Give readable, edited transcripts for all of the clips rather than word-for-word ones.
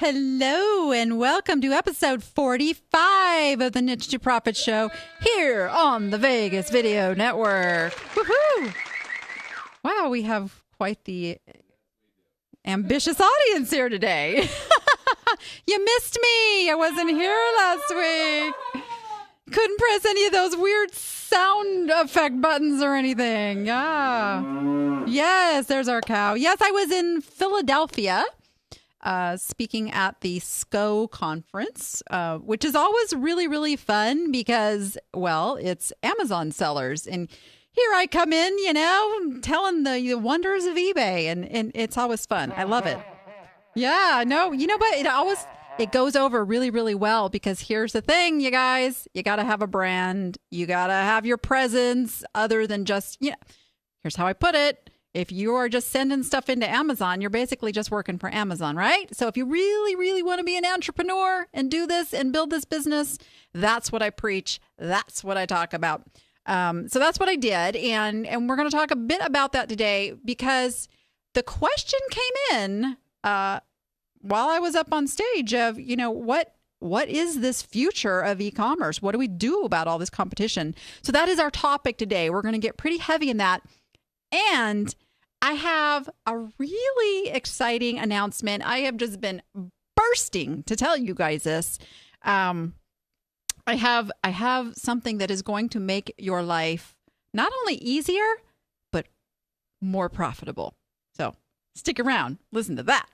Hello and welcome to episode 45 of the Niche to Profit Show here on the Vegas Video Network. Woohoo! Wow, we have quite the ambitious audience here today. You missed me. I wasn't here last week. Couldn't press any of those weird sound effect buttons or anything. Yeah. Yes, there's our cow. Yes, I was in Philadelphia. Speaking at the SCO conference, which is always really, really fun because, well, it's Amazon sellers. And here I come in, telling the wonders of eBay. And it's always fun. I love it. Yeah, no, you know what? It goes over really, really well because here's the thing, you guys. You got to have a brand. You got to have your presence other than just, here's how I put it. If you are just sending stuff into Amazon, you're basically just working for Amazon, right? So if you really, really want to be an entrepreneur and do this and build this business, that's what I preach. That's what I talk about. So that's what I did. And we're going to talk a bit about that today because the question came in while I was up on stage of, what is this future of e-commerce? What do we do about all this competition? So that is our topic today. We're going to get pretty heavy in that. And I have a really exciting announcement. I have just been bursting to tell you guys this. I have something that is going to make your life not only easier, but more profitable. So stick around. Listen to that.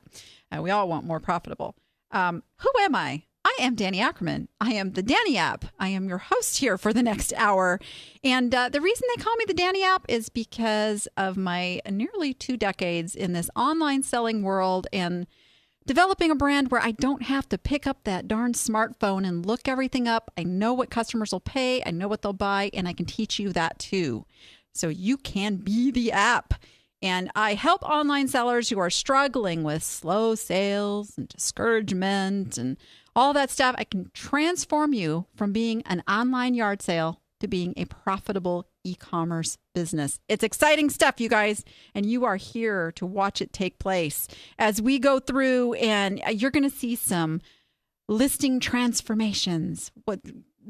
We all want more profitable. Who am I? I am Danni Ackerman. I am the Danni app. I am your host here for the next hour. And the reason they call me the Danni app is because of my nearly 2 decades in this online selling world and developing a brand where I don't have to pick up that darn smartphone and look everything up. I know what customers will pay. I know what they'll buy, and I can teach you that too. So you can be the app. And I help online sellers who are struggling with slow sales and discouragement and all that stuff. I can transform you from being an online yard sale to being a profitable e-commerce business. It's exciting stuff, you guys, and you are here to watch it take place as we go through, and you're going to see some listing transformations.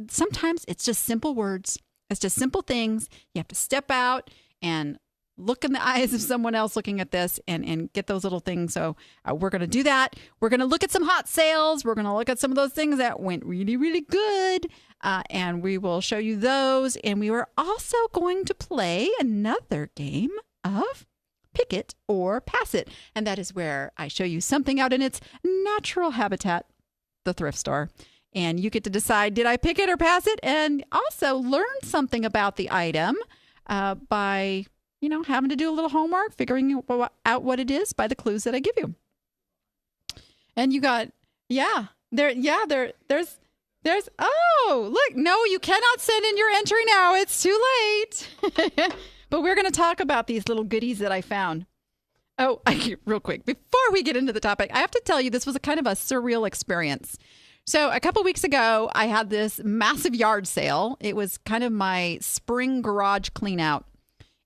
Sometimes it's just simple words. It's just simple things. You have to step out and look in the eyes of someone else looking at this and get those little things. So we're going to do that. We're going to look at some hot sales. We're going to look at some of those things that went really, really good. And we will show you those. And we are also going to play another game of Pick It or Pass It. And that is where I show you something out in its natural habitat, the thrift store. And you get to decide, did I pick it or pass it? And also learn something about the item by having to do a little homework, figuring out what it is by the clues that I give you. And you got, there's, oh, look, no, you cannot send in your entry now. It's too late. But we're going to talk about these little goodies that I found. Oh, real quick, before we get into the topic, I have to tell you, this was a kind of a surreal experience. So a couple weeks ago, I had this massive yard sale. It was kind of my spring garage clean out.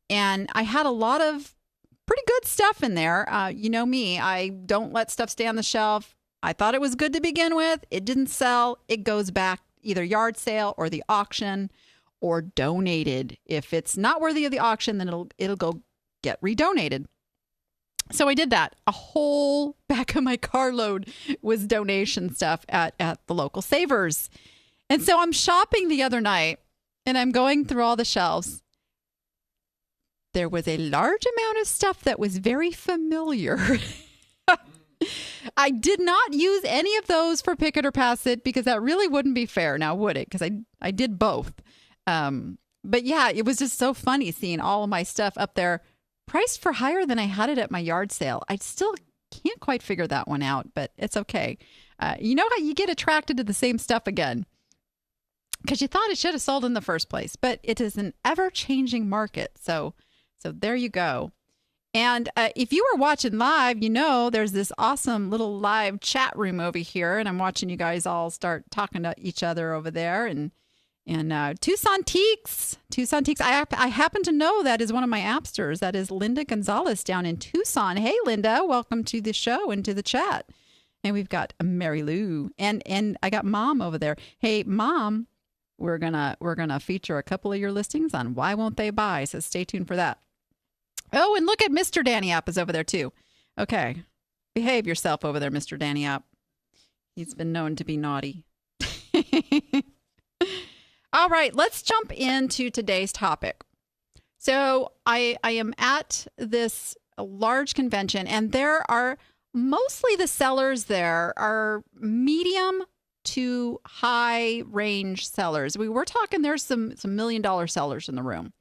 And I had a lot of pretty good stuff in there. You know me, I don't let stuff stay on the shelf. I thought it was good to begin with. It didn't sell. It goes back either yard sale or the auction or donated. If it's not worthy of the auction, then it'll go get redonated. So I did that. A whole back of my carload was donation stuff at the local Savers. And so I'm shopping the other night and I'm going through all the shelves. There was a large amount of stuff that was very familiar. I did not use any of those for Pick It or Pass It because that really wouldn't be fair now, would it? Because I did both. But yeah, it was just so funny seeing all of my stuff up there priced for higher than I had it at my yard sale. I still can't quite figure that one out, but it's okay. You know how you get attracted to the same stuff again because you thought it should have sold in the first place, but it is an ever-changing market. So there you go. And if you were watching live, there's this awesome little live chat room over here. And I'm watching you guys all start talking to each other over there. And Tucson Teaks. I happen to know that is one of my appsters. That is Linda Gonzalez down in Tucson. Hey, Linda, welcome to the show and to the chat. And we've got Mary Lou and I got Mom over there. Hey, Mom, we're gonna feature a couple of your listings on Why Won't They Buy. So stay tuned for that. Oh, and look at Mr. Danny App is over there too. Okay, behave yourself over there, Mr. Danny App. He's been known to be naughty. All right, let's jump into today's topic. So I am at this large convention, and there are mostly the sellers there are medium to high range sellers. We were talking, there's some $1 million sellers in the room.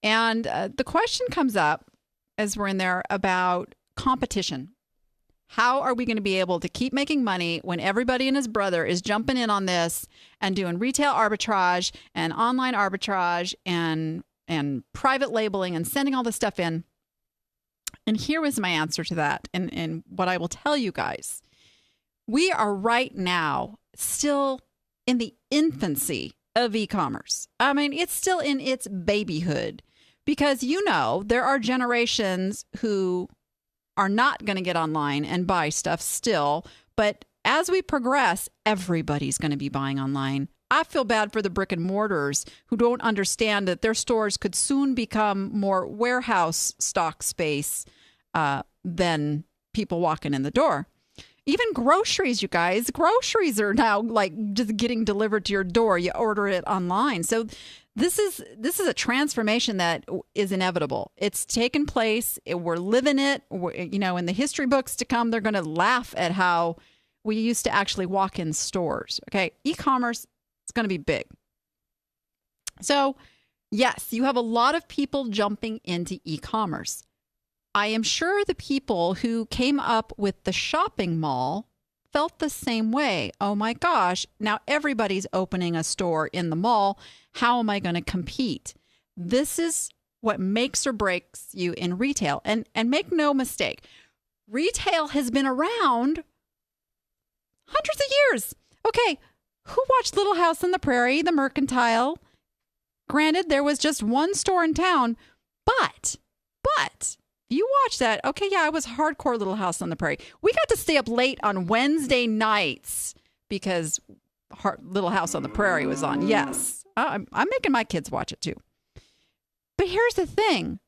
And the question comes up as we're in there about competition. How are we going to be able to keep making money when everybody and his brother is jumping in on this and doing retail arbitrage and online arbitrage and private labeling and sending all this stuff in? And here was my answer to that. And what I will tell you guys, we are right now still in the infancy of e-commerce. I mean, it's still in its babyhood because, there are generations who are not going to get online and buy stuff still. But as we progress, everybody's going to be buying online. I feel bad for the brick and mortars who don't understand that their stores could soon become more warehouse stock space than people walking in the door. Even groceries, you guys. Groceries are now like just getting delivered to your door. You order it online. So this is a transformation that is inevitable. It's taken place. We're living it. In the history books to come, they're going to laugh at how we used to actually walk in stores. Okay, e-commerce is going to be big. So yes, you have a lot of people jumping into e-commerce. I am sure the people who came up with the shopping mall felt the same way. Oh my gosh, now everybody's opening a store in the mall. How am I going to compete? This is what makes or breaks you in retail. And make no mistake, retail has been around hundreds of years. Okay, who watched Little House on the Prairie, the Mercantile? Granted, there was just one store in town, but you watch that. Okay, yeah, I was hardcore Little House on the Prairie. We got to stay up late on Wednesday nights because Little House on the Prairie was on. Yes, I'm making my kids watch it too. But here's the thing.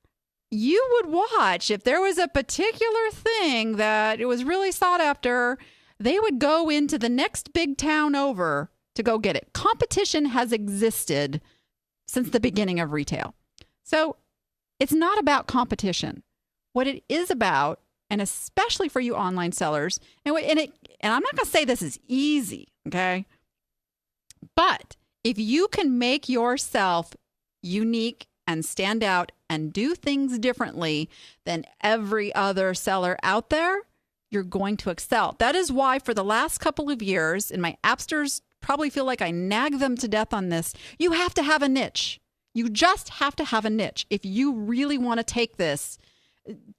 You would watch if there was a particular thing that it was really sought after. They would go into the next big town over to go get it. Competition has existed since the beginning of retail. So it's not about competition. What it is about, and especially for you online sellers, and I'm not going to say this is easy, okay? But if you can make yourself unique and stand out and do things differently than every other seller out there, you're going to excel. That is why for the last couple of years, and my appsters probably feel like I nag them to death on this, you have to have a niche. You just have to have a niche if you really want to take this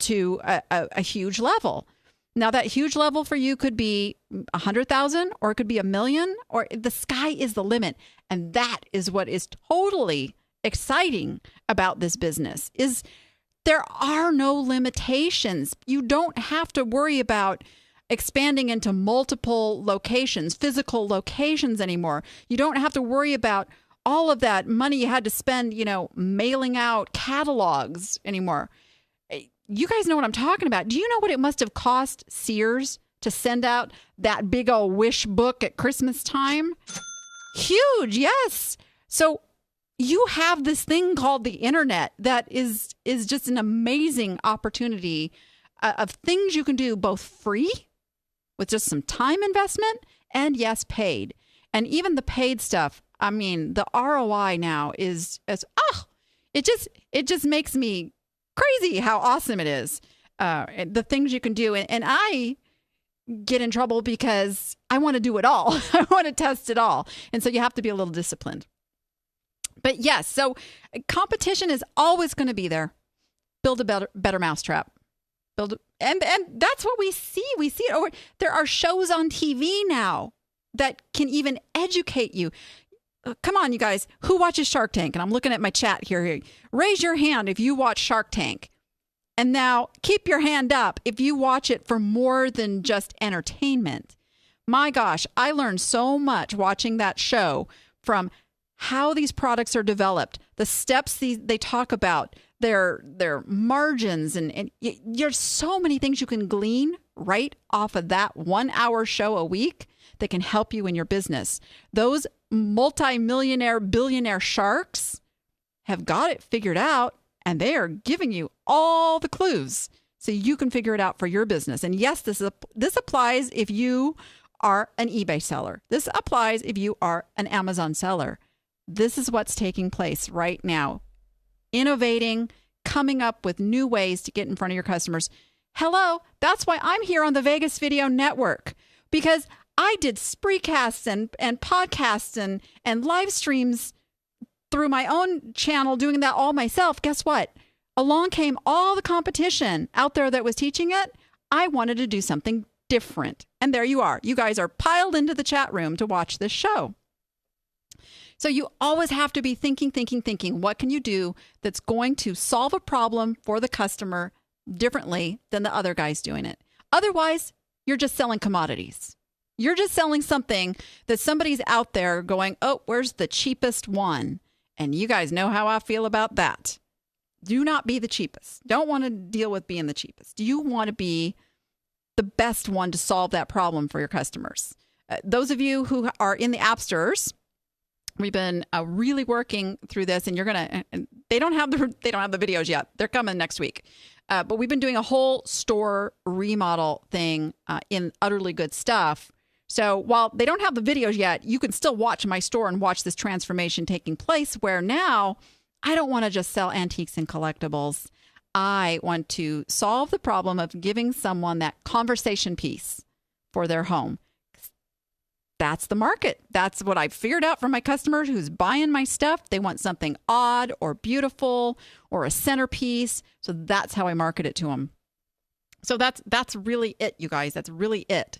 to a huge level. Now, that huge level for you could be 100,000 or it could be 1 million, or the sky is the limit. And that is what is totally exciting about this business is there are no limitations. You don't have to worry about expanding into multiple locations, physical locations anymore. You don't have to worry about all of that money you had to spend, mailing out catalogs anymore. You guys know what I'm talking about. Do you know what it must have cost Sears to send out that big old wish book at Christmas time? Huge, yes. So you have this thing called the internet that is just an amazing opportunity of things you can do both free with just some time investment and yes, paid. And even the paid stuff, I mean, the ROI now it just makes me crazy how awesome it is. The things you can do. And I get in trouble because I want to do it all. I want to test it all. And so you have to be a little disciplined. But yes, so competition is always going to be there. Build a better mousetrap. And that's what we see. We see it over. There are shows on TV now that can even educate you. Come on, you guys. Who watches Shark Tank? And I'm looking at my chat here. Raise your hand if you watch Shark Tank. And now keep your hand up if you watch it for more than just entertainment. My gosh, I learned so much watching that show, from how these products are developed, the steps they talk about, their margins, and there's so many things you can glean right off of that 1 hour show a week that can help you in your business. Those multi-millionaire, billionaire sharks have got it figured out, and they are giving you all the clues so you can figure it out for your business. And yes, this applies if you are an eBay seller. This applies if you are an Amazon seller. This is what's taking place right now. Innovating, coming up with new ways to get in front of your customers. Hello, that's why I'm here on the Vegas Video Network, because I did spreecasts and podcasts and live streams through my own channel, doing that all myself. Guess what? Along came all the competition out there that was teaching it. I wanted to do something different. And there you are. You guys are piled into the chat room to watch this show. So you always have to be thinking, what can you do that's going to solve a problem for the customer differently than the other guys doing it? Otherwise, you're just selling commodities. You're just selling something that somebody's out there going, oh, where's the cheapest one? And you guys know how I feel about that. Do not be the cheapest. Don't want to deal with being the cheapest. You want to be the best one to solve that problem for your customers. Those of you who are in the app stores, we've been really working through this, and they don't have the videos yet. They're coming next week. But we've been doing a whole store remodel thing in Utterly Good Stuff. So while they don't have the videos yet, you can still watch my store and watch this transformation taking place, where now I don't want to just sell antiques and collectibles. I want to solve the problem of giving someone that conversation piece for their home. That's the market. That's what I figured out from my customers who's buying my stuff. They want something odd or beautiful or a centerpiece. So that's how I market it to them. So that's really it, you guys. That's really it.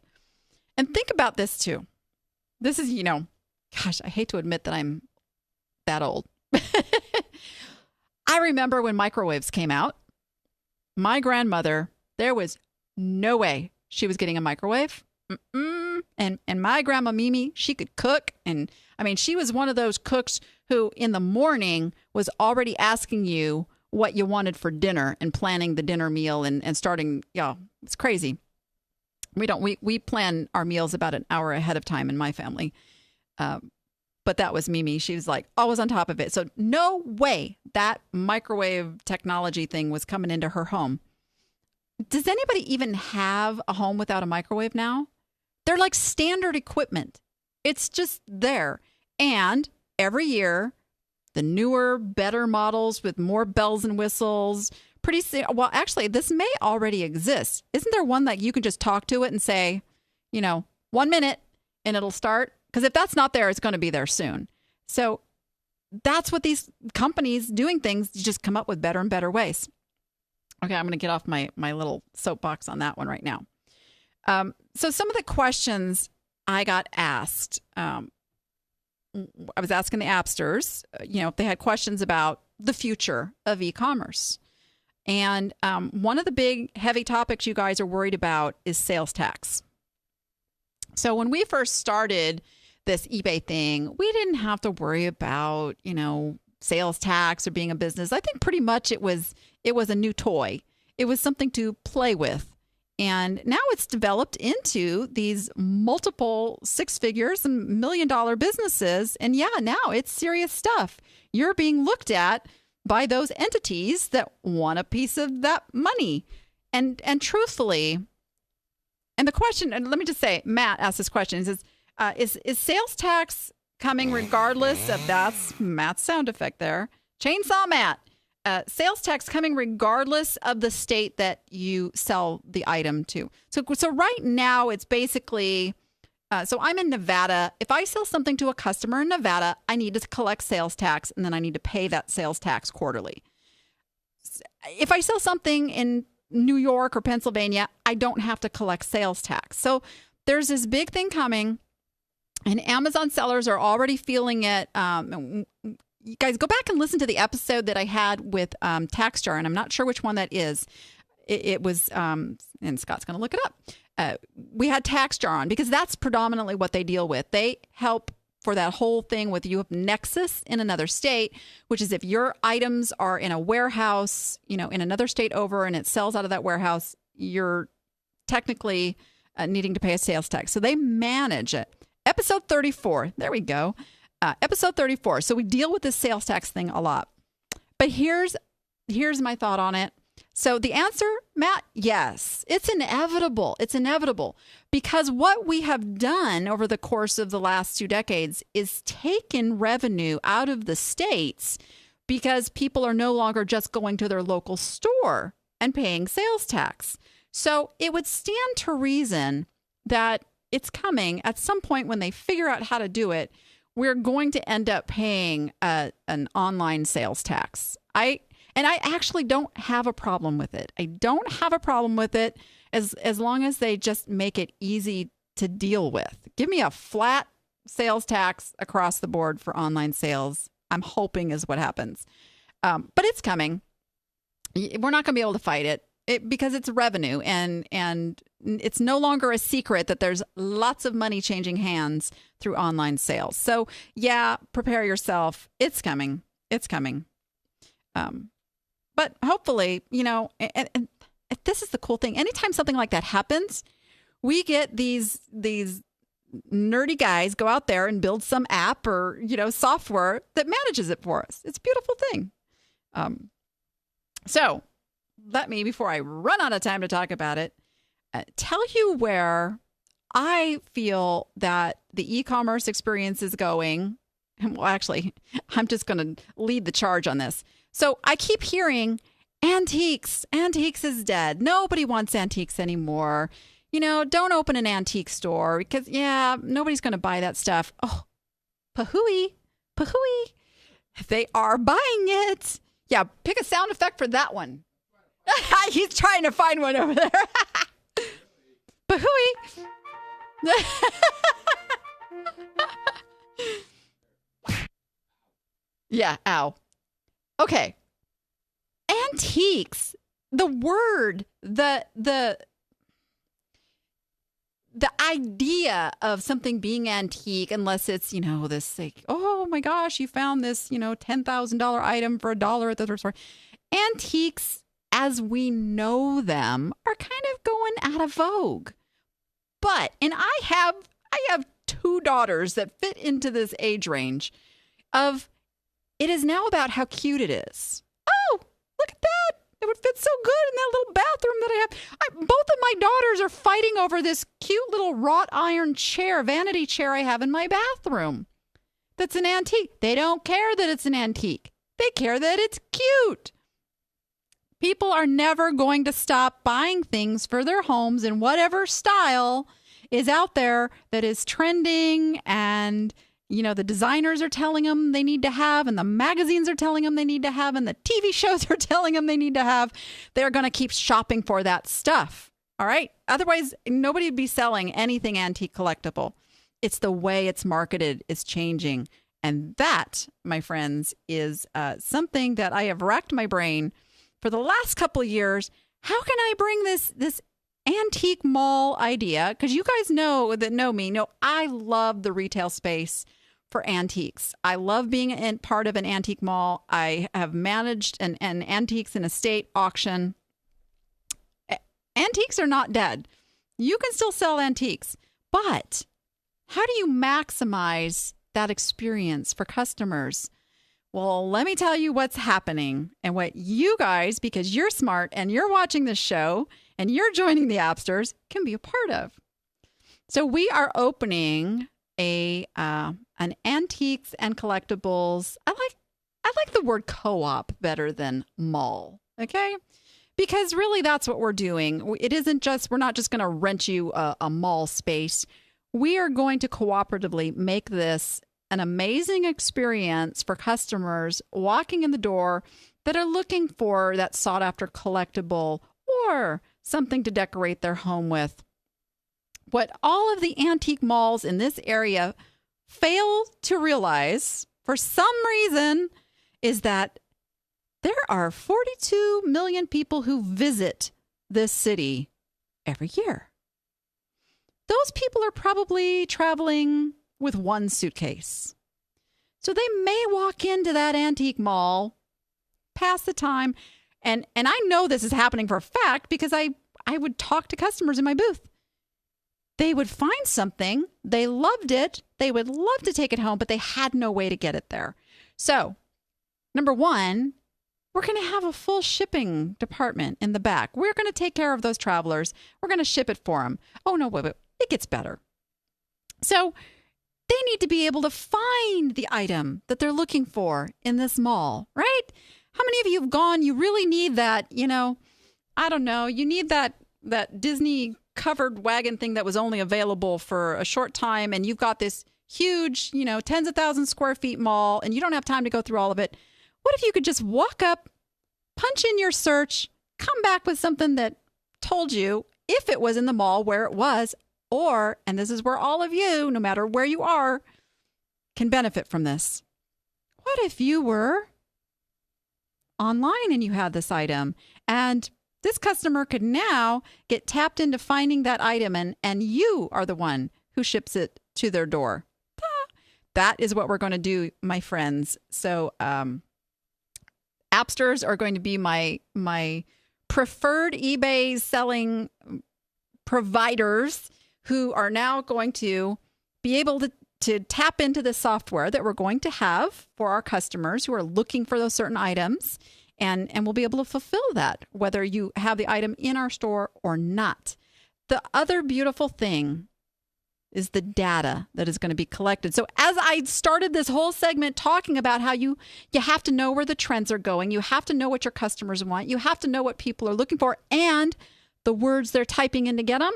And think about this too. This is, gosh, I hate to admit that I'm that old. I remember when microwaves came out. My grandmother, there was no way she was getting a microwave. And my grandma Mimi, she could cook. And I mean, she was one of those cooks who in the morning was already asking you what you wanted for dinner and planning the dinner meal and starting. Yeah, it's crazy. We plan our meals about an hour ahead of time in my family. But that was Mimi. She was like always on top of it. So no way that microwave technology thing was coming into her home. Does anybody even have a home without a microwave now? They're like standard equipment. It's just there. And every year, the newer, better models with more bells and whistles. Well, actually, this may already exist. Isn't there one that you can just talk to it and say, 1 minute and it'll start? Because if that's not there, it's going to be there soon. So that's what these companies doing things, you just come up with better and better ways. Okay, I'm going to get off my little soapbox on that one right now. So some of the questions I got asked, I was asking the appsters, if they had questions about the future of e-commerce. And one of the big heavy topics you guys are worried about is sales tax. So when we first started this eBay thing, we didn't have to worry about, sales tax or being a business. I think pretty much it was a new toy. It was something to play with. And now it's developed into these multiple six figures and $1 million businesses. And yeah, now it's serious stuff. You're being looked at by those entities that want a piece of that money. And truthfully, and the question, and let me just say, Matt asked this question. He says, is sales tax coming regardless of, that's Matt's sound effect there. Chainsaw Matt. Sales tax coming regardless of the state that you sell the item to. So right now it's basically, so I'm in Nevada. If I sell something to a customer in Nevada, I need to collect sales tax and then I need to pay that sales tax quarterly. If I sell something in New York or Pennsylvania, I don't have to collect sales tax. So there's this big thing coming and Amazon sellers are already feeling it. you guys go back and listen to the episode that I had with TaxJar, and I'm not sure which one that is. It was, and Scott's going to look it up. We had TaxJar on because that's predominantly what they deal with. They help for that whole thing with you have nexus in another state, which is if your items are in a warehouse, in another state over, and it sells out of that warehouse, you're technically needing to pay a sales tax. So they manage it. Episode 34. There we go. Episode 34. So we deal with this sales tax thing a lot. But here's my thought on it. So the answer, Matt, yes, it's inevitable. It's inevitable because what we have done over the course of the last 2 decades is taken revenue out of the states because people are no longer just going to their local store and paying sales tax. So it would stand to reason that it's coming at some point when they figure out how to do it. We're going to end up paying an online sales tax. I actually don't have a problem with it. I don't have a problem with it as long as they just make it easy to deal with. Give me a flat sales tax across the board for online sales. I'm hoping is what happens. But it's coming. We're not going to be able to fight it because it's revenue and it's no longer a secret that there's lots of money changing hands through online sales. So yeah, prepare yourself. It's coming. It's coming. But hopefully, and this is the cool thing. Anytime something like that happens, we get these nerdy guys go out there and build some app or, software that manages it for us. It's a beautiful thing. So let me, before I run out of time to talk about it, tell you where I feel that the e-commerce experience is going. Well, actually, I'm just going to lead the charge on this. So I keep hearing antiques. Antiques is dead. Nobody wants antiques anymore. Don't open an antique store because, nobody's going to buy that stuff. Oh, pahooey. They are buying it. Yeah, pick a sound effect for that one. He's trying to find one over there. Pahooey. Yeah, ow. Okay. Antiques. The word, the idea of something being antique, unless it's, this like, oh my gosh, you found this, $10,000 item for $1 at the thrift store. Antiques, as we know them, are kind of going out of vogue. But, and I have 2 daughters that fit into this age range of, it is now about how cute it is. Oh, look at that. It would fit so good in that little bathroom that I have. Both of my daughters are fighting over this cute little wrought iron chair, vanity chair I have in my bathroom. That's an antique. They don't care that it's an antique. They care that it's cute. People are never going to stop buying things for their homes in whatever style is out there that is trending and the designers are telling them they need to have, and the magazines are telling them they need to have, and the TV shows are telling them they need to have. They're going to keep shopping for that stuff. All right. Otherwise, nobody would be selling anything antique collectible. It's the way it's marketed is changing. And that, my friends, is something that I have racked my brain for the last couple of years. How can I bring this antique mall idea? Because you guys know me, I love the retail space for antiques. I love being part of an antique mall. I have managed an antiques and estate auction. Antiques are not dead. You can still sell antiques, but how do you maximize that experience for customers? Well, let me tell you what's happening and what you guys, because you're smart and you're watching this show and you're joining the Appsters, can be a part of. So we are opening an antiques and collectibles. I like the word co-op better than mall. Okay. Because really that's what we're doing. It isn't just, we're not just going to rent you a mall space. We are going to cooperatively make this an amazing experience for customers walking in the door that are looking for that sought after collectible or something to decorate their home with. What all of the antique malls in this area fail to realize for some reason is that there are 42 million people who visit this city every year. Those people are probably traveling with one suitcase. So they may walk into that antique mall, pass the time, and I know this is happening for a fact because I would talk to customers in my booth. They would find something, they loved it, they would love to take it home, but they had no way to get it there. So, number one, we're going to have a full shipping department in the back. We're going to take care of those travelers. We're going to ship it for them. Oh, no, wait, it gets better. So they need to be able to find the item that they're looking for in this mall, right? How many of you have gone, you really need that, I don't know, you need that Disney covered wagon thing that was only available for a short time, and you've got this huge, tens of thousands square feet mall, and you don't have time to go through all of it. What if you could just walk up, punch in your search, come back with something that told you if it was in the mall where it was, or, and this is where all of you, no matter where you are, can benefit from this. What if you were online and you had this item, and this customer could now get tapped into finding that item, and you are the one who ships it to their door. That is what we're going to do, my friends. So appsters are going to be my preferred eBay selling providers who are now going to be able to tap into the software that we're going to have for our customers who are looking for those certain items. And we'll be able to fulfill that, whether you have the item in our store or not. The other beautiful thing is the data that is going to be collected. So as I started this whole segment talking about how you have to know where the trends are going, you have to know what your customers want, you have to know what people are looking for, and the words they're typing in to get them,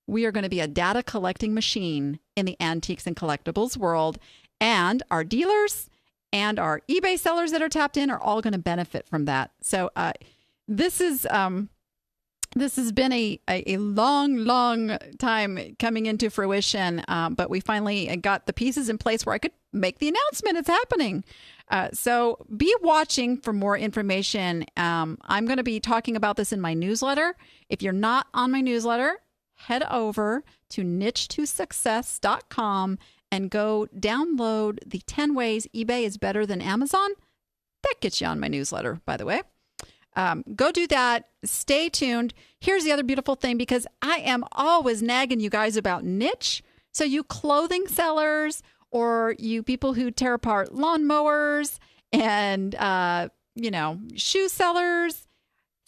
we are going to be a data collecting machine in the antiques and collectibles world. And our dealers and our eBay sellers that are tapped in are all going to benefit from that. So this has been a long time coming into fruition, but we finally got the pieces in place where I could make the announcement. It's happening. So be watching for more information. I'm going to be talking about this in my newsletter. If you're not on my newsletter, head over to niche2success.com and go download the 10 ways eBay is better than Amazon. That gets you on my newsletter, by the way. Go do that. Stay tuned. Here's the other beautiful thing, because I am always nagging you guys about niche. So you clothing sellers or you people who tear apart lawnmowers and, shoe sellers,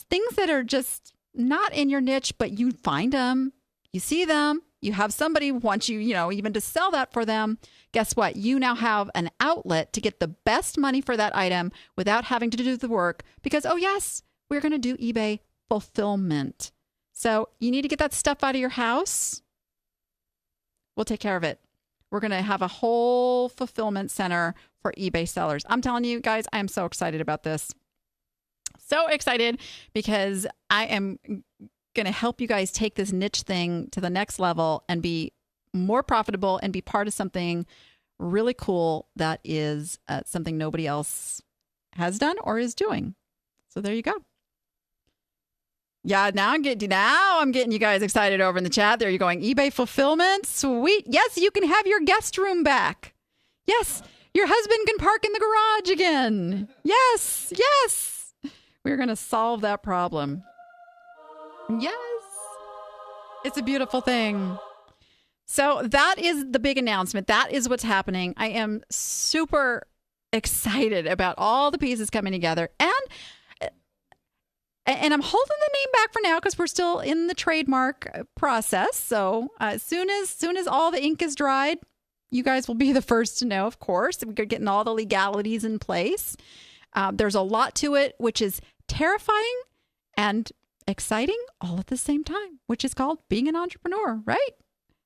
things that are just not in your niche, but you find them, you see them, you have somebody who wants you, even to sell that for them. Guess what? You now have an outlet to get the best money for that item without having to do the work because, oh yes, we're going to do eBay fulfillment. So you need to get that stuff out of your house. We'll take care of it. We're going to have a whole fulfillment center for eBay sellers. I'm telling you guys, I am so excited about this. So excited because I am going to help you guys take this niche thing to the next level and be more profitable and be part of something really cool that is something nobody else has done or is doing. So there you go. Yeah, now I'm getting you guys excited over in the chat. There you're going, eBay fulfillment, sweet. Yes, you can have your guest room back. Yes, your husband can park in the garage again. Yes. We're going to solve that problem. Yes. It's a beautiful thing. So that is the big announcement. That is what's happening. I am super excited about all the pieces coming together. And I'm holding the name back for now because we're still in the trademark process. So as soon as all the ink is dried, you guys will be the first to know, of course. We're getting all the legalities in place. There's a lot to it, which is terrifying and exciting all at the same time, which is called being an entrepreneur, right?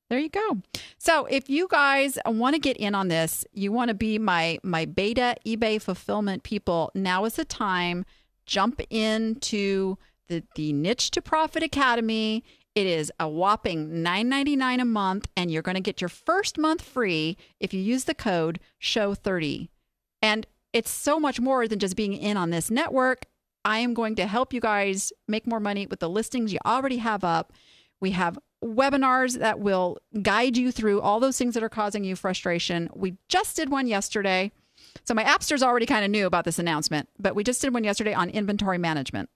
There you go. So if you guys want to get in on this, you want to be my beta eBay fulfillment people, now is the time. Jump into the Niche to Profit Academy. It is a whopping $9.99 a month, and you're going to get your first month free if you use the code SHOW30. And it's so much more than just being in on this network. I am going to help you guys make more money with the listings you already have up. We have webinars that will guide you through all those things that are causing you frustration. We just did one yesterday. So my appsters already kind of knew about this announcement, but we just did one yesterday on inventory management.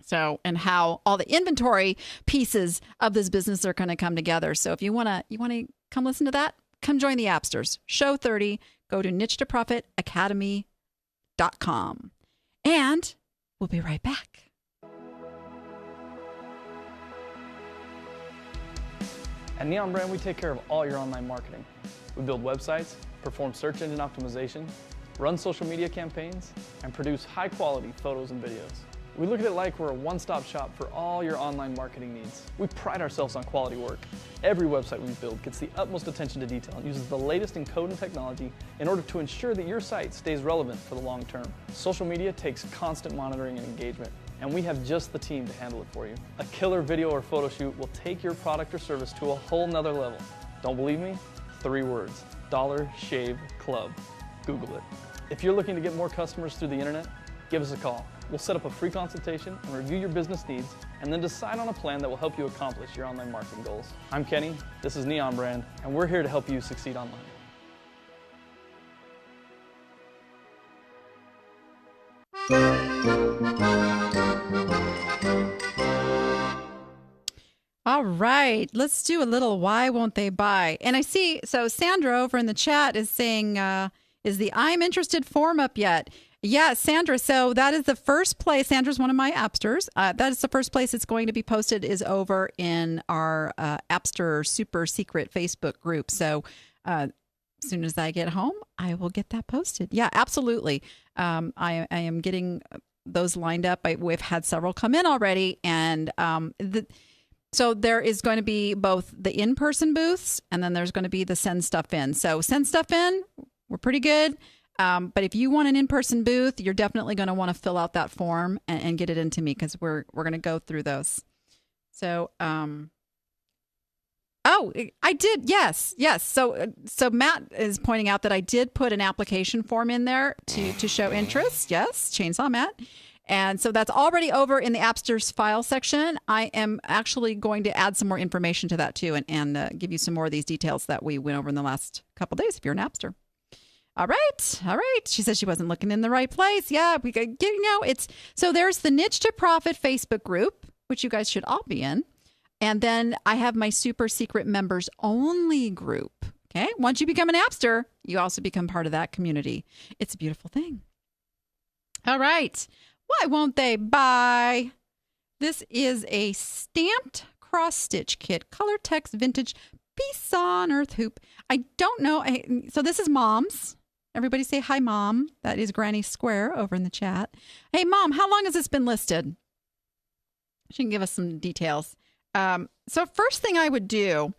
So, and how all the inventory pieces of this business are going to come together. So if you want to come listen to that, come join the appsters. Show30, go to niche2profitacademy.com. And we'll be right back. At Neon Brand, we take care of all your online marketing. We build websites, perform search engine optimization, run social media campaigns, and produce high-quality photos and videos. We look at it like we're a one-stop shop for all your online marketing needs. We pride ourselves on quality work. Every website we build gets the utmost attention to detail and uses the latest in code and technology in order to ensure that your site stays relevant for the long term. Social media takes constant monitoring and engagement, and we have just the team to handle it for you. A killer video or photo shoot will take your product or service to a whole nother level. Don't believe me? 3 words, Dollar Shave Club. Google it. If you're looking to get more customers through the internet, give us a call. We'll set up a free consultation and review your business needs, and then decide on a plan that will help you accomplish your online marketing goals. I'm Kenny, this is Neon Brand, and we're here to help you succeed online. All right, let's do a little why won't they buy? And I see, so Sandra over in the chat is saying, is the I'm interested form up yet? Yeah, Sandra. So that is the first place. Sandra's one of my appsters. That is the first place it's going to be posted is over in our Appster super secret Facebook group. So as soon as I get home, I will get that posted. Yeah, absolutely. I am getting those lined up. We've had several come in already. And so there is going to be both the in-person booths and then there's going to be the send stuff in. So send stuff in, we're pretty good. But if you want an in-person booth, you're definitely going to want to fill out that form and get it into me because we're going to go through those. So, oh, I did. Yes. So Matt is pointing out that I did put an application form in there to show interest. Yes. Chainsaw Matt. And so that's already over in the Appsters file section. I am actually going to add some more information to that too and give you some more of these details that we went over in the last couple of days if you're an Appster. All right. She says she wasn't looking in the right place. Yeah, we could get, it's so there's the Niche to Profit Facebook group, which you guys should all be in. And then I have my super secret members only group. Okay. Once you become an Appster, you also become part of that community. It's a beautiful thing. All right. Why won't they buy? This is a stamped cross stitch kit, color text vintage peace on earth hoop. I don't know. So this is Mom's. Everybody say hi, Mom. That is Granny Square over in the chat. Hey, Mom, how long has this been listed? She can give us some details. So first thing I would do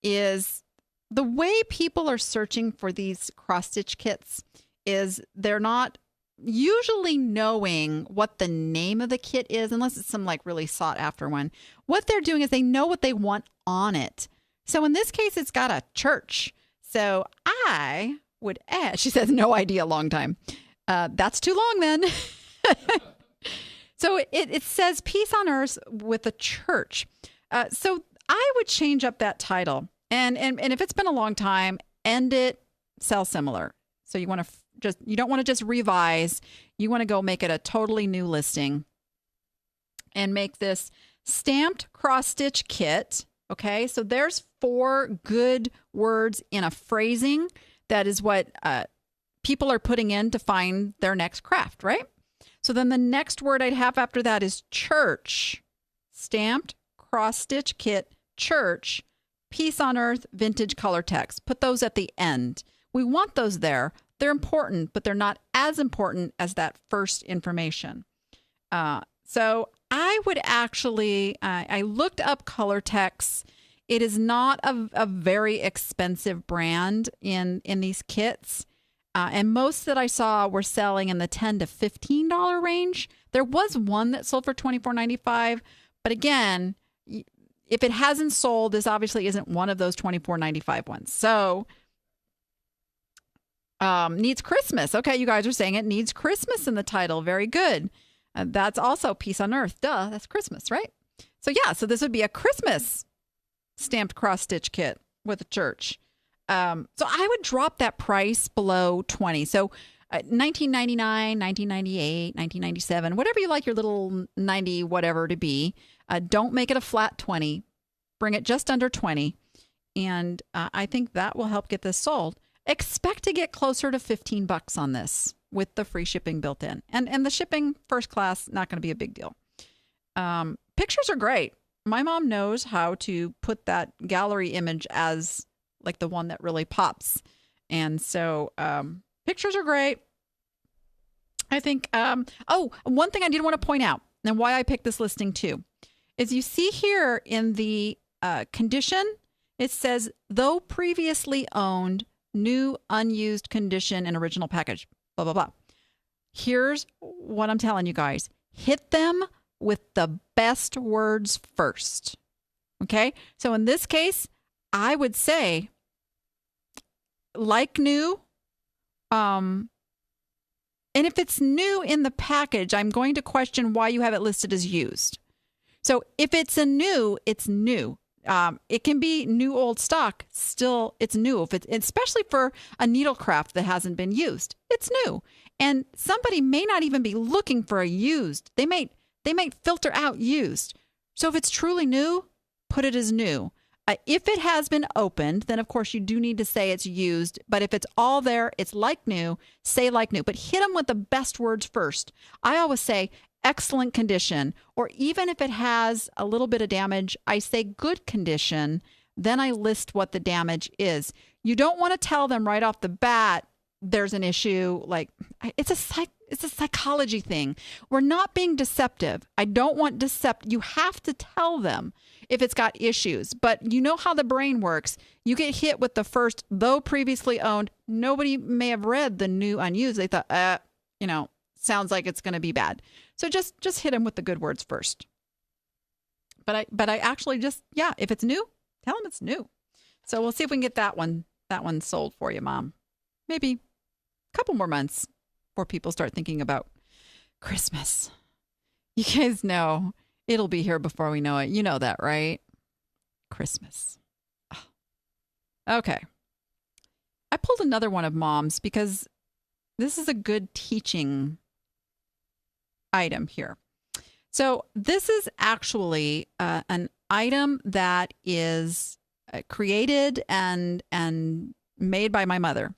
is the way people are searching for these cross-stitch kits is they're not usually knowing what the name of the kit is, unless it's some like really sought after one. What they're doing is they know what they want on it. So in this case, it's got a church. So I would add, she says, no idea, long time. That's too long then. So it says peace on earth with a church. So I would change up that title. And if it's been a long time, end it, sell similar. So you want to you don't want to just revise. You want to go make it a totally new listing and make this stamped cross stitch kit. Okay, so there's 4 good words in a phrasing. That is what people are putting in to find their next craft, right? So then the next word I'd have after that is church. Stamped cross stitch kit, church, peace on earth, vintage color text. Put those at the end. We want those there. They're important, but they're not as important as that first information. So I would actually, I looked up color text. It is not a very expensive brand in these kits. And most that I saw were selling in the $10 to $15 range. There was one that sold for $24.95. But again, if it hasn't sold, this obviously isn't one of those $24.95 ones. So needs Christmas. Okay, you guys are saying it needs Christmas in the title. Very good. That's also peace on earth. Duh, that's Christmas, right? So yeah, so this would be a Christmas stamped cross-stitch kit with a church. So I would drop that price below $20. So $19.99, $19.98, $19.97, whatever you like your little 90 whatever to be. Don't make it a flat 20. Bring it just under 20. And I think that will help get this sold. Expect to get closer to $15 on this with the free shipping built in. And the shipping first class, not going to be a big deal. Pictures are great. My mom knows how to put that gallery image as like the one that really pops. And so pictures are great. I think, one thing I did want to point out and why I picked this listing too is you see here in the condition, it says, though previously owned, new unused condition and original package, blah, blah, blah. Here's what I'm telling you guys. Hit them with the best words first. Okay? So in this case, I would say like new. And if it's new in the package, I'm going to question why you have it listed as used. So if it's a new, it's new. It can be new old stock. Still, it's new. If it's especially for a needlecraft that hasn't been used, it's new. And somebody may not even be looking for a used. They might filter out used. So if it's truly new, put it as new. If it has been opened, then of course you do need to say it's used. But if it's all there, it's like new, say like new. But hit them with the best words first. I always say excellent condition, or even if it has a little bit of damage, I say good condition. Then I list what the damage is. You don't want to tell them right off the bat there's an issue. Like it's a psychology thing. We're not being deceptive. I don't want You have to tell them if it's got issues. But you know how the brain works. You get hit with the first, though previously owned. Nobody may have read the new unused. They thought, sounds like it's going to be bad. So just hit them with the good words first. But I actually if it's new, tell them it's new. So we'll see if we can get that one sold for you, Mom. Maybe a couple more months before people start thinking about Christmas. You guys know it'll be here before we know it. You know that, right? Christmas. Okay. I pulled another one of Mom's because this is a good teaching item here. So this is actually an item that is created and made by my mother.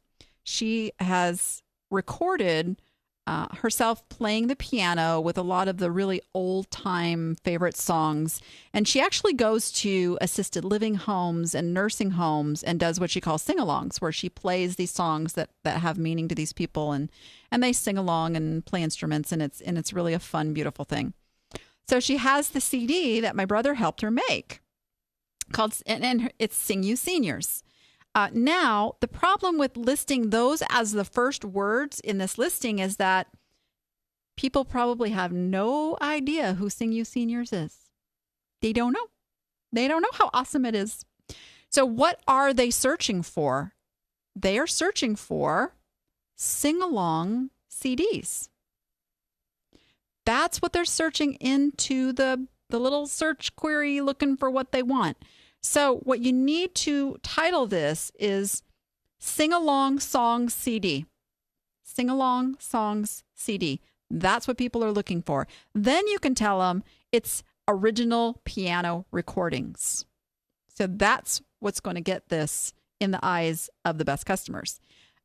She has recorded herself playing the piano with a lot of the really old-time favorite songs. And she actually goes to assisted living homes and nursing homes and does what she calls sing-alongs, where she plays these songs that have meaning to these people, and they sing along and play instruments, and it's really a fun, beautiful thing. So she has the CD that my brother helped her make and it's Sing You Seniors. Now, the problem with listing those as the first words in this listing is that people probably have no idea who Sing You Seniors is. They don't know. They don't know how awesome it is. So what are they searching for? They are searching for sing-along CDs. That's what they're searching into the little search query, looking for what they want. So what you need to title this is Sing-Along Songs CD. Sing-Along Songs CD. That's what people are looking for. Then you can tell them it's original piano recordings. So that's what's going to get this in the eyes of the best customers.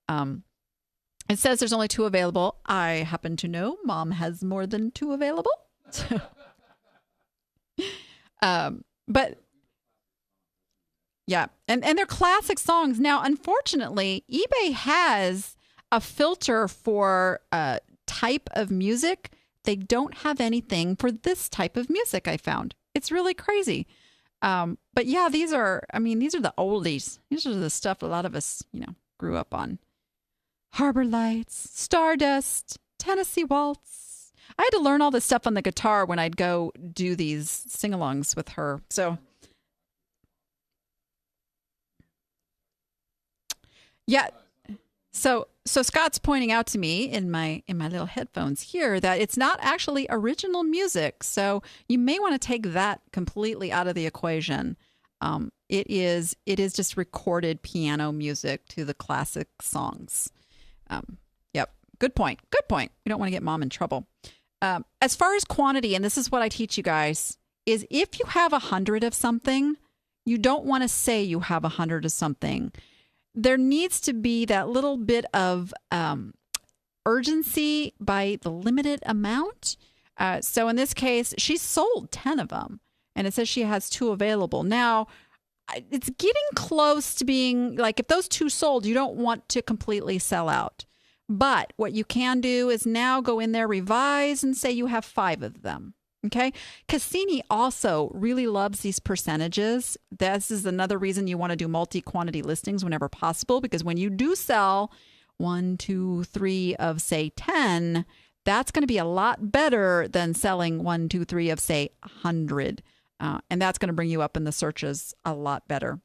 It says there's only 2 available. I happen to know Mom has more than 2 available. But yeah, and they're classic songs. Now, unfortunately, eBay has a filter for type of music. They don't have anything for this type of music, I found. It's really crazy. But yeah, these are the oldies. These are the stuff a lot of us, grew up on. Harbor Lights, Stardust, Tennessee Waltz. I had to learn all this stuff on the guitar when I'd go do these sing-alongs with her. So Yeah. So Scott's pointing out to me in my little headphones here that it's not actually original music. So you may want to take that completely out of the equation. It is just recorded piano music to the classic songs. Yep. Good point. Good point. We don't want to get mom in trouble. As far as quantity, and this is what I teach you guys, is if you have 100 of something, you don't want to say you have 100 of something. There needs to be that little bit of urgency by the limited amount. So in this case, she sold 10 of them, and it says she has 2 available. Now, it's getting close to being like, if those 2 sold, you don't want to completely sell out. But what you can do is now go in there, revise, and say you have 5 of them. Okay. Cassini also really loves these percentages. This is another reason you want to do multi-quantity listings whenever possible, because when you do sell 1, 2, 3 of, say, 10, that's going to be a lot better than selling 1, 2, 3 of, say, 100. And that's going to bring you up in the searches a lot better.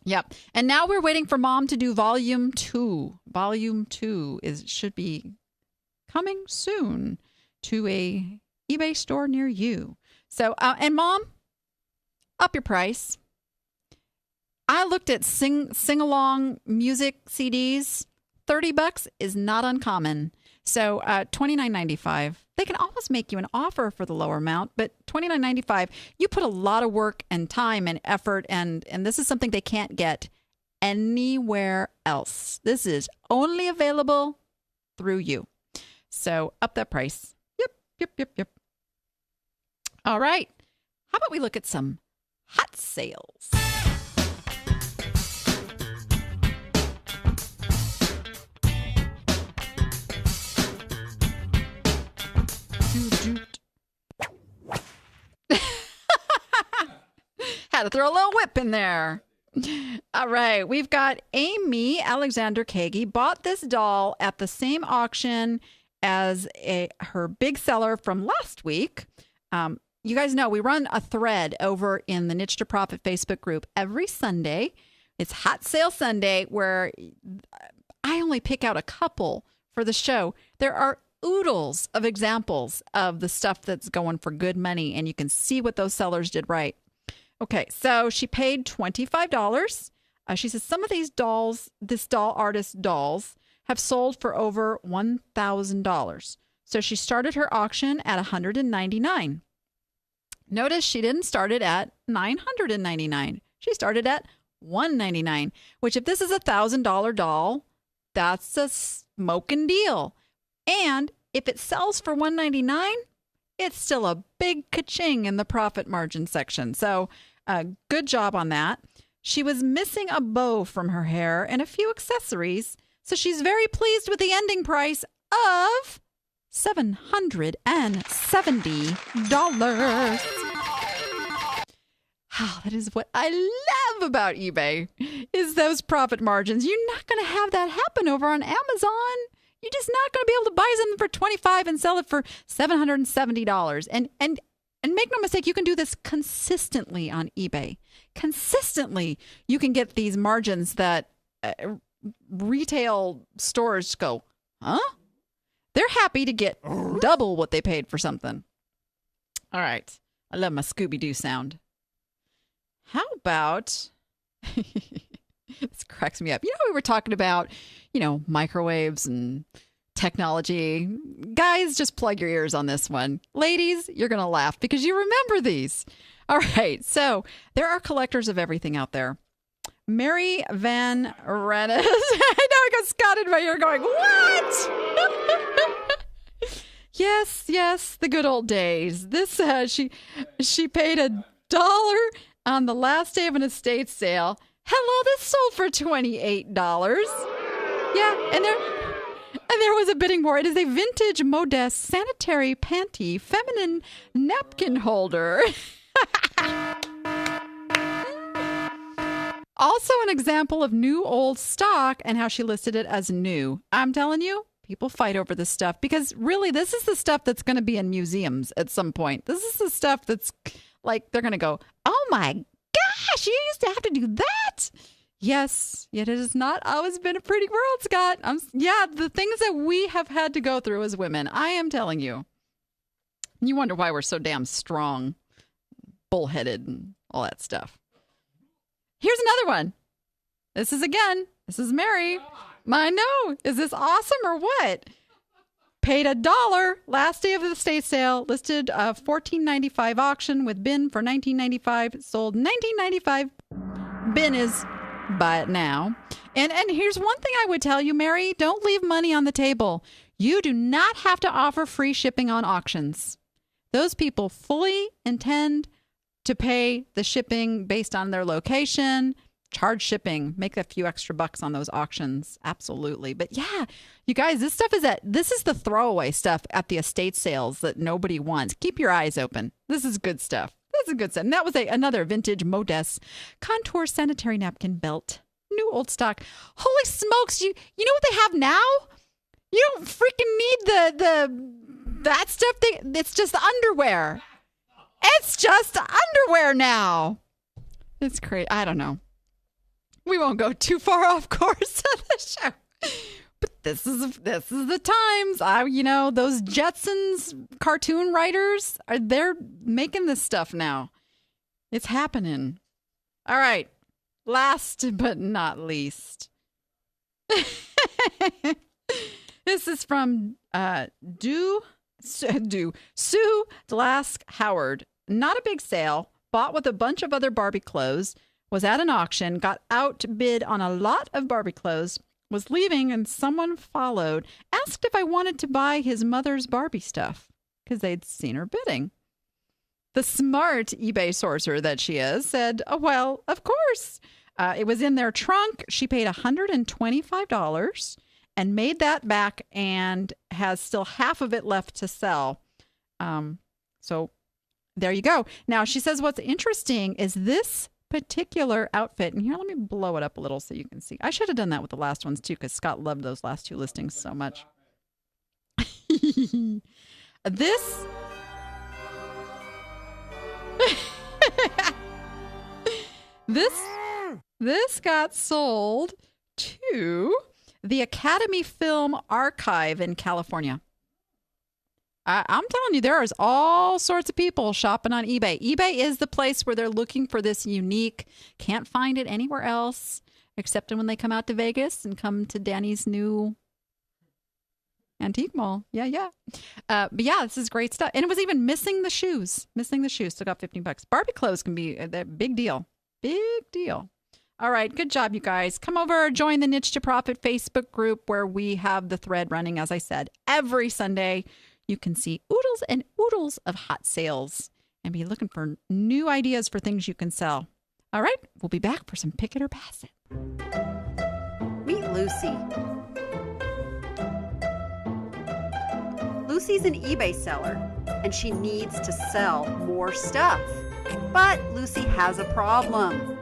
Yep. And now we're waiting for Mom to do volume 2. Volume 2 should be coming soon to a eBay store near you. So, and Mom, up your price. I looked at sing-along music CDs. $30 is not uncommon. So, $29.95. They can always make you an offer for the lower amount, but $29.95. You put a lot of work and time and effort, and this is something they can't get anywhere else. This is only available through you. So, up that price. Yep. All right. How about we look at some hot sales? Had to throw a little whip in there. All right. We've got Amy Alexander Kagi bought this doll at the same auction as her big seller from last week. You guys know we run a thread over in the Niche to Profit Facebook group every Sunday. It's Hot Sale Sunday, where I only pick out a couple for the show. There are oodles of examples of the stuff that's going for good money, and you can see what those sellers did right. Okay, so she paid $25. She says some of these dolls, this doll artist dolls, have sold for over $1,000. So she started her auction at $199. Notice she didn't start it at $999. She started at $199, which if this is a $1,000 doll, that's a smoking deal. And if it sells for $199, it's still a big ka-ching in the profit margin section. So good job on that. She was missing a bow from her hair and a few accessories, so she's very pleased with the ending price of $770. Oh, that is what I love about eBay, is those profit margins. You're not going to have that happen over on Amazon. You're just not going to be able to buy something for $25 and sell it for $770. And make no mistake, you can do this consistently on eBay. Consistently, you can get these margins that retail stores go, huh? They're happy to get double what they paid for something. All right. I love my Scooby-Doo sound. How about, this cracks me up. You know, we were talking about, microwaves and technology. Guys, just plug your ears on this one. Ladies, you're going to laugh because you remember these. All right. So there are collectors of everything out there. Mary Van Rennes. I know I got Scott in my ear going, what? Yes, the good old days. This she paid $1 on the last day of an estate sale. Hello, this sold for $28. Yeah, and there was a bidding war. It is a vintage modest sanitary panty feminine napkin holder. Also an example of new old stock and how she listed it as new. I'm telling you, people fight over this stuff because really this is the stuff that's going to be in museums at some point. This is the stuff that's like they're going to go, oh my gosh, you used to have to do that. Yes, yet it has not always been a pretty world, Scott. The things that we have had to go through as women, I am telling you. You wonder why we're so damn strong, bullheaded, and all that stuff. Here's another one. This is Mary. I know. Is this awesome or what? Paid $1 last day of the estate sale. Listed a $14.95 auction with bin for $19.95. Sold $19.95. Bin is buy it now. And here's one thing I would tell you, Mary. Don't leave money on the table. You do not have to offer free shipping on auctions. Those people fully intend to pay the shipping based on their location. Charge shipping, make a few extra bucks on those auctions. Absolutely. But yeah, you guys, this is the throwaway stuff at the estate sales that nobody wants. Keep your eyes open. This is good stuff. And that was another vintage Modest contour sanitary napkin belt. New old stock. Holy smokes. You know what they have now? You don't freaking need that stuff. It's just underwear. It's just underwear now. It's crazy. I don't know. We won't go too far off course on the show. But this is the times. Those Jetsons cartoon writers, they're making this stuff now. It's happening. All right. Last but not least. This is from Sue Glask Howard. Not a big sale. Bought with a bunch of other Barbie clothes. Was at an auction, got outbid on a lot of Barbie clothes, was leaving, and someone followed, asked if I wanted to buy his mother's Barbie stuff because they'd seen her bidding. The smart eBay sourcer that she is said, oh, well, of course. It was in their trunk. She paid $125 and made that back and has still half of it left to sell. So there you go. Now, she says what's interesting is this particular outfit, and here, let me blow it up a little so you can see. I should have done that with the last ones too, because Scott loved those last two listings so much. This got sold to the Academy Film Archive in California. I'm telling you, there is all sorts of people shopping on eBay. eBay is the place where they're looking for this unique, can't find it anywhere else, except when they come out to Vegas and come to Danni's new antique mall. Yeah. But yeah, this is great stuff. And it was even missing the shoes. Still got $15. Barbie clothes can be a big deal. Big deal. All right. Good job, you guys. Come over, join the Niche to Profit Facebook group where we have the thread running, as I said, every Sunday. You can see oodles and oodles of hot sales and be looking for new ideas for things you can sell. All right, we'll be back for some Pick It or Pass It. Meet Lucy. Lucy's an eBay seller, and she needs to sell more stuff. But Lucy has a problem.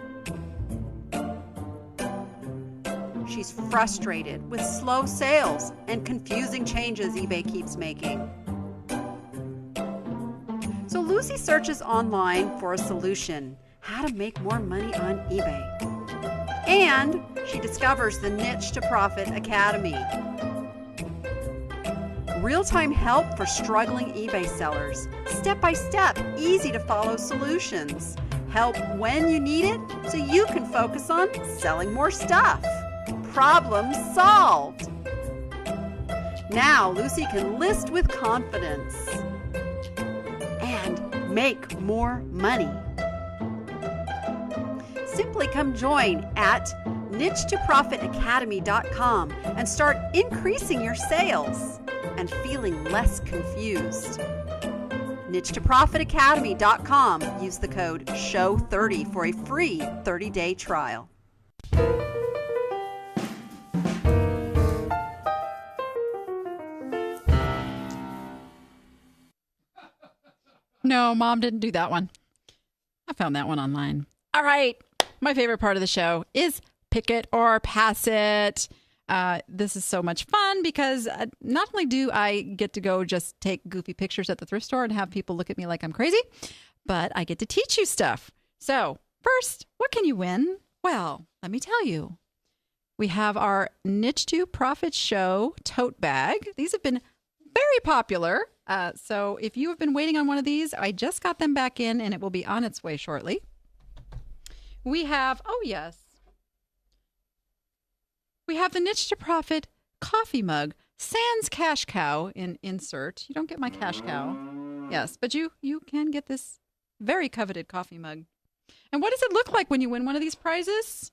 She's frustrated with slow sales and confusing changes eBay keeps making. So Lucy searches online for a solution, how to make more money on eBay. And she discovers the Niche to Profit Academy. Real-time help for struggling eBay sellers. Step-by-step, easy-to-follow solutions. Help when you need it so you can focus on selling more stuff. Problem solved. Now Lucy can list with confidence and make more money. Simply come join at niche2profitacademy.com and start increasing your sales and feeling less confused. niche2profitacademy.com. Use the code SHOW30 for a free 30-day trial. No, Mom didn't do that one. I found that one online. All right. My favorite part of the show is Pick It or Pass It. This is so much fun because not only do I get to go just take goofy pictures at the thrift store and have people look at me like I'm crazy, but I get to teach you stuff. So first, what can you win? Well, let me tell you. We have our Niche to Profit Show tote bag. These have been very popular. So if you have been waiting on one of these, I just got them back in and it will be on its way shortly. We have, we have the Niche to Profit coffee mug, sans cash cow in insert. You don't get my cash cow. Yes, but you can get this very coveted coffee mug. And what does it look like when you win one of these prizes?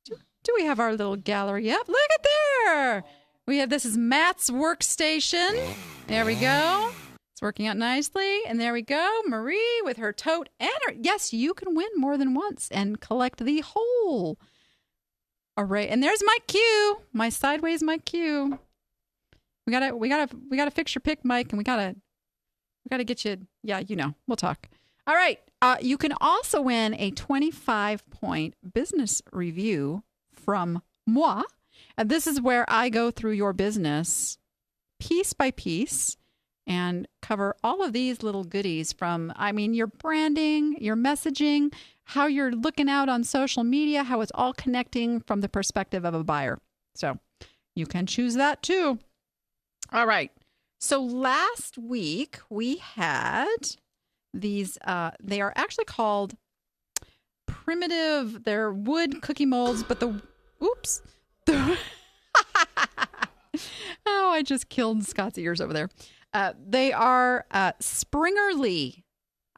Do we have our little gallery up? Look at there. This is Matt's workstation. There we go. It's working out nicely. And there we go. Marie with her tote and yes, you can win more than once and collect the whole array. And there's my cue. My sideways Mike cue. We gotta fix your pick, Mike, and we gotta get you. Yeah, we'll talk. All right. You can also win a 25-point business review from moi. And this is where I go through your business piece by piece and cover all of these little goodies from, your branding, your messaging, how you're looking out on social media, how it's all connecting from the perspective of a buyer. So you can choose that too. All right. So last week we had these, they are actually called primitive, they're wood cookie molds, but oh, I just killed Scott's ears over there. They are Springerly.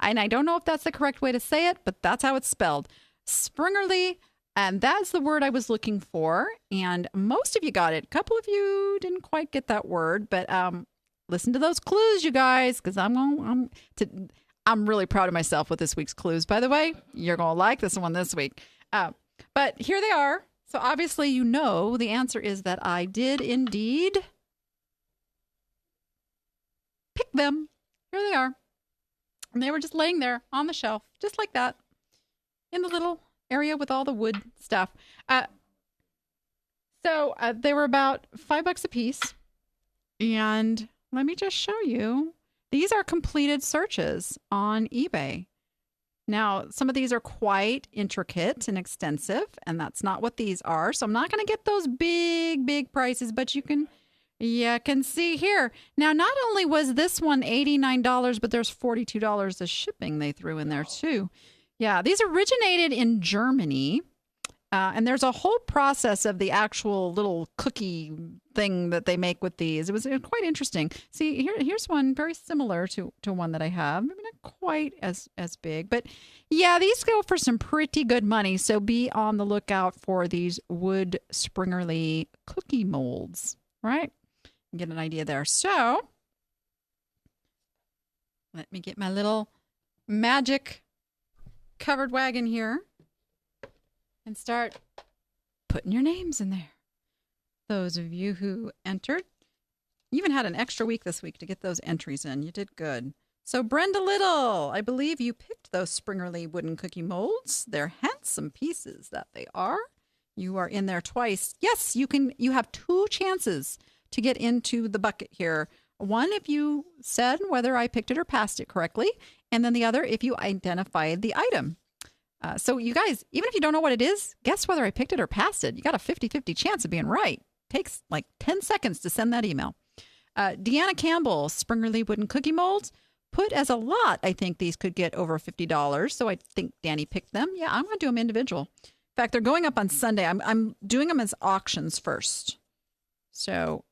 And I don't know if that's the correct way to say it, but that's how it's spelled. Springerly. And that's the word I was looking for. And most of you got it. A couple of you didn't quite get that word. But listen to those clues, you guys, because I'm really proud of myself with this week's clues. By the way, you're going to like this one this week. But here they are. So obviously, the answer is that I did indeed pick them. Here they are. And they were just laying there on the shelf, just like that, in the little area with all the wood stuff. So they were about $5 a piece. And let me just show you. These are completed searches on eBay. Now, some of these are quite intricate and extensive, and that's not what these are. So I'm not going to get those big prices, but you can see here. Now, not only was this one $89, but there's $42 of shipping they threw in there too. Yeah, these originated in Germany, and there's a whole process of the actual little cookie thing that they make with these. It was quite interesting. See, here's one very similar to one that I have. Maybe not quite as big, but yeah, these go for some pretty good money. So be on the lookout for these wood Springerly cookie molds, right? Get an idea there. So let me get my little magic covered wagon here and start putting your names in there. Those of you who entered, you even had an extra week this week to get those entries in. You did good. So Brenda Little, I believe you picked those Springerly wooden cookie molds. They're handsome pieces that they are. You are in there twice. Yes, you have 2 chances to get into the bucket here. One, if you said whether I picked it or passed it correctly, and then the other, if you identified the item. So you guys, even if you don't know what it is, guess whether I picked it or passed it. You got a 50-50 chance of being right. Takes like 10 seconds to send that email. Deanna Campbell, Springerly wooden cookie molds. Put as a lot, I think these could get over $50. So I think Danny picked them. Yeah, I'm going to do them individual. In fact, they're going up on Sunday. I'm doing them as auctions first. So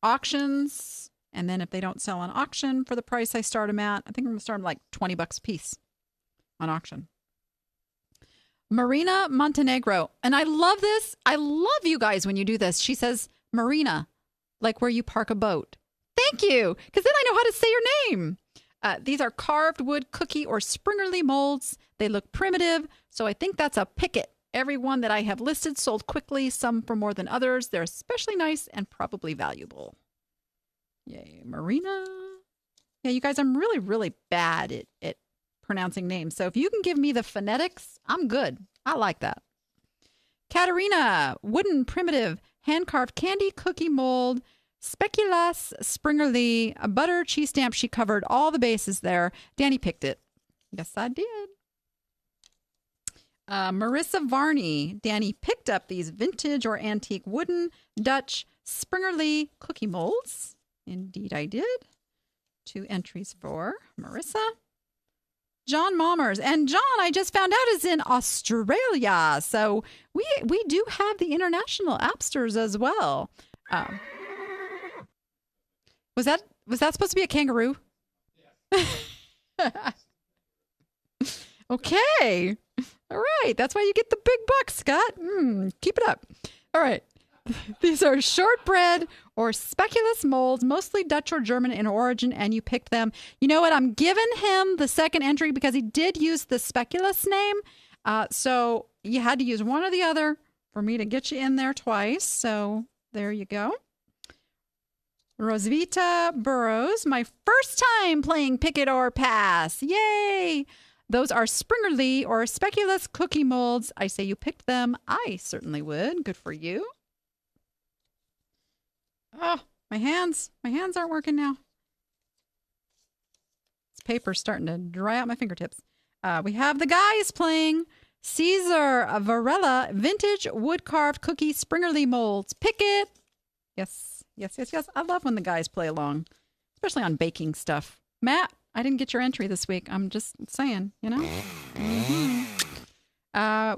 auctions, and then if they don't sell on auction for the price I start them at, I think I'm going to start them like $20 a piece on auction. Marina Montenegro. And I love this. I love you guys when you do this. She says, Marina, like where you park a boat. Thank you. Because then I know how to say your name. These are carved wood cookie or Springerly molds. They look primitive. So I think that's a pick it. Every one that I have listed sold quickly, some for more than others. They're especially nice and probably valuable. Yay, Marina. Yeah, you guys, I'm really, really bad at pronouncing names. So if you can give me the phonetics, I'm good. I like that. Katerina, wooden primitive hand-carved candy cookie mold, Speculas Springerly, a butter cheese stamp. She covered all the bases there. Danny picked it. Yes, I did. Marissa Varney. Danny picked up these vintage or antique wooden Dutch Springerly cookie molds. Indeed, I did. 2 entries for Marissa. John Malmers. And John, I just found out, is in Australia. So we do have the international appsters as well. Was that supposed to be a kangaroo? Okay. All right. That's why you get the big bucks, Scott. Keep it up. All right. These are shortbread or speculous molds, mostly Dutch or German in origin, and you picked them. You know what? I'm giving him the second entry because he did use the speculous name. So you had to use one or the other for me to get you in there twice. So there you go. Rosvita Burrows, my first time playing Pick It or Pass. Yay! Those are Springerly or speculous cookie molds. I say you picked them. I certainly would. Good for you. Oh, my hands aren't working now. This paper's starting to dry out my fingertips. We have the guys playing Caesar Varela vintage wood-carved cookie Springerly molds. Pick it. Yes. I love when the guys play along, especially on baking stuff. Matt, I didn't get your entry this week. I'm just saying, you know.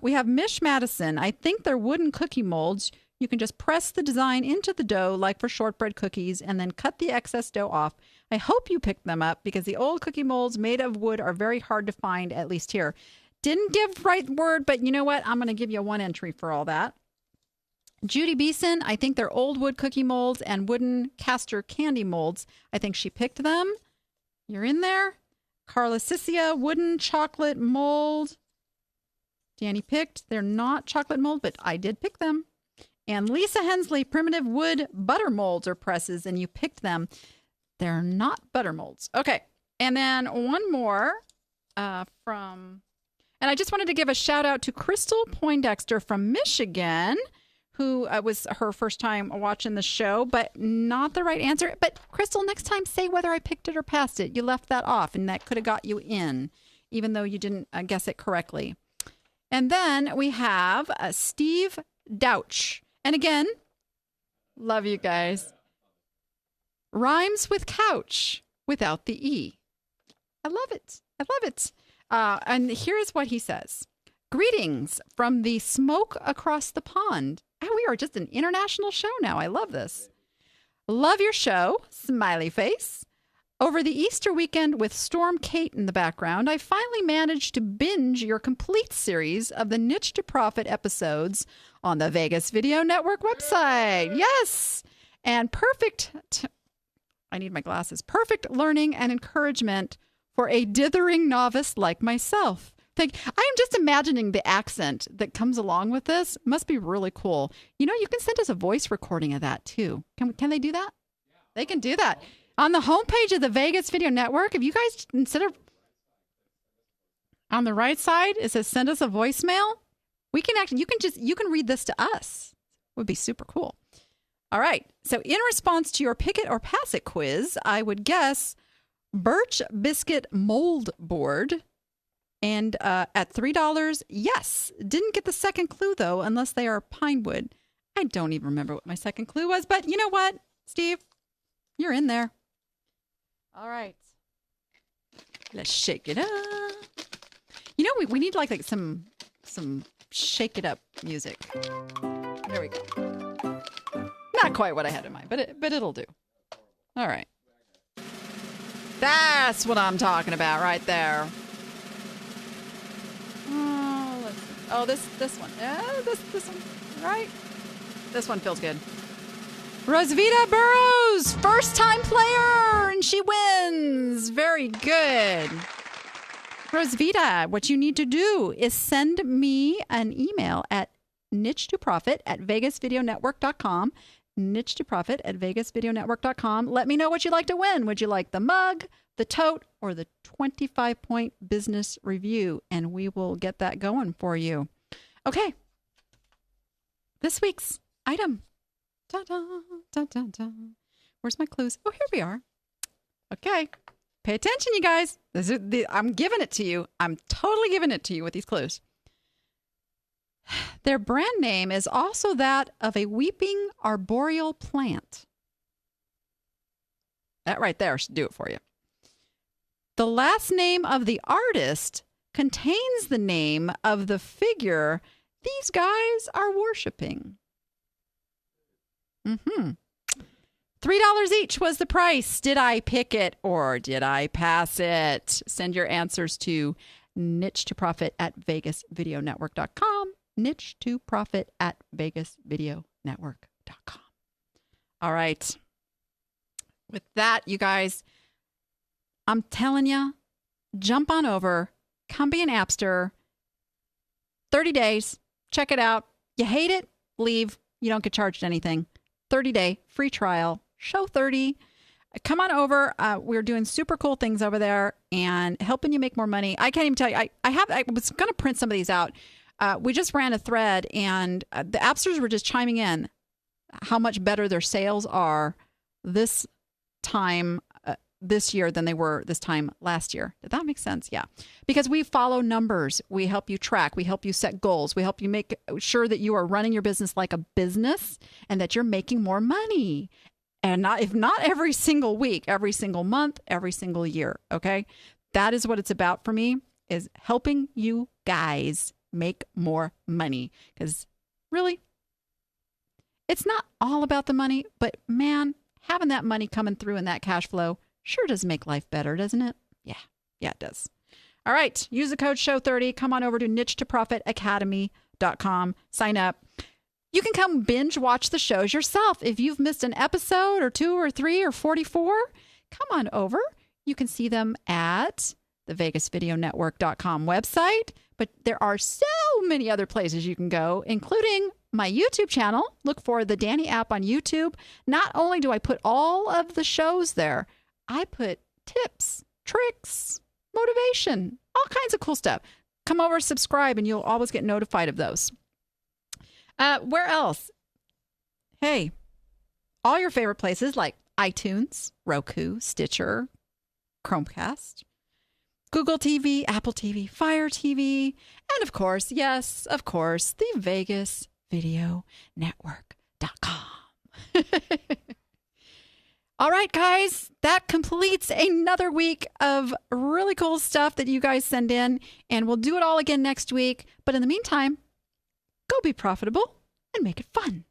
We have Mish Madison. I think they're wooden cookie molds. You can just press the design into the dough like for shortbread cookies and then cut the excess dough off. I hope you picked them up because the old cookie molds made of wood are very hard to find, at least here. Didn't give right word, but you know what? I'm going to give you 1 entry for all that. Judy Beeson, I think they're old wood cookie molds and wooden Castor candy molds. I think she picked them. You're in there. Carla Sissia, wooden chocolate mold. Danny picked. They're not chocolate mold, but I did pick them. And Lisa Hensley, primitive wood butter molds or presses, and you picked them. They're not butter molds. Okay. And then one more from... And I just wanted to give a shout out to Crystal Poindexter from Michigan, who was her first time watching the show, but not the right answer. But Crystal, next time say whether I picked it or passed it. You left that off, and that could have got you in, even though you didn't guess it correctly. And then we have Steve Douch. And again, love you guys. Rhymes with couch without the E. I love it. And here's what he says. Greetings from the smoke across the pond. Oh, we are just an international show now. I love this. Love your show. Smiley face. Over the Easter weekend with Storm Kate in the background, I finally managed to binge your complete series of the Niche to Profit episodes on the Vegas Video Network website. Yes. And I need my glasses. Perfect learning and encouragement for a dithering novice like myself. I am just imagining the accent that comes along with this. Must be really cool. You know, you can send us a voice recording of that too. Can they do that? Yeah. They can do that. On the homepage of the Vegas Video Network, if you guys, instead of on the right side, it says send us a voicemail. We can actually, you can read this to us. It would be super cool. All right. So in response to your Pick It or Pass It quiz, I would guess Birch Biscuit Mold Board. And at $3, yes. Didn't get the second clue, though, unless they are pine wood. I don't even remember what my second clue was. But you know what, Steve? You're in there. All right. Let's shake it up. You know, we need like some shake it up music. There we go. Not quite what I had in mind, but it'll do. All right. That's what I'm talking about right there. Oh, let's see. Oh, this one. Yeah, this one. Right? This one feels good. Rosvita Burrows, first time player, and she wins. Very good. Rosvita, what you need to do is send me an email at niche2profit@vegasvideonetwork.com. niche2profit@vegasvideonetwork.com. Let me know what you'd like to win. Would you like the mug, the tote, or the 25-point business review? And we will get that going for you. Okay. This week's item. Da-da, da-da-da. Where's my clues? Oh, here we are. Okay. Pay attention, you guys. I'm giving it to you. I'm totally giving it to you with these clues. Their brand name is also that of a weeping arboreal plant. That right there should do it for you. The last name of the artist contains the name of the figure these guys are worshiping. $3 each was the price. Did I pick it or did I pass it? Send your answers to niche2profit@vegasvideonetwork.com. niche2profit@vegasvideonetwork.com. All right. With that, you guys, I'm telling you, jump on over, come be an appster. 30 days. Check it out. You hate it? Leave. You don't get charged anything. 30-day free trial. Show 30. Come on over. We're doing super cool things over there and helping you make more money. I can't even tell you. I was going to print some of these out. We just ran a thread and the appsters were just chiming in how much better their sales are this time this year than they were this time last year. Did that make sense? Yeah. Because we follow numbers. We help you track. We help you set goals. We help you make sure that you are running your business like a business and that you're making more money. And if not every single week, every single month, every single year. Okay. That is what it's about for me, is helping you guys make more money. Because really, it's not all about the money, but man, having that money coming through and that cash flow sure does make life better, doesn't it? Yeah, it does. All right. Use the code SHOW30. Come on over to niche2profitacademy.com. Sign up. You can come binge watch the shows yourself. If you've missed an episode or 2 or 3 or 44, come on over. You can see them at the vegasvideonetwork.com website. But there are so many other places you can go, including my YouTube channel. Look for the Danni app on YouTube. Not only do I put all of the shows there, I put tips, tricks, motivation, all kinds of cool stuff. Come over, subscribe, and you'll always get notified of those. Where else? Hey, all your favorite places like iTunes, Roku, Stitcher, Chromecast, Google TV, Apple TV, Fire TV, and of course, yes, of course, the vegasvideonetwork.com. All right, guys, that completes another week of really cool stuff that you guys send in, and we'll do it all again next week. But in the meantime, go be profitable and make it fun.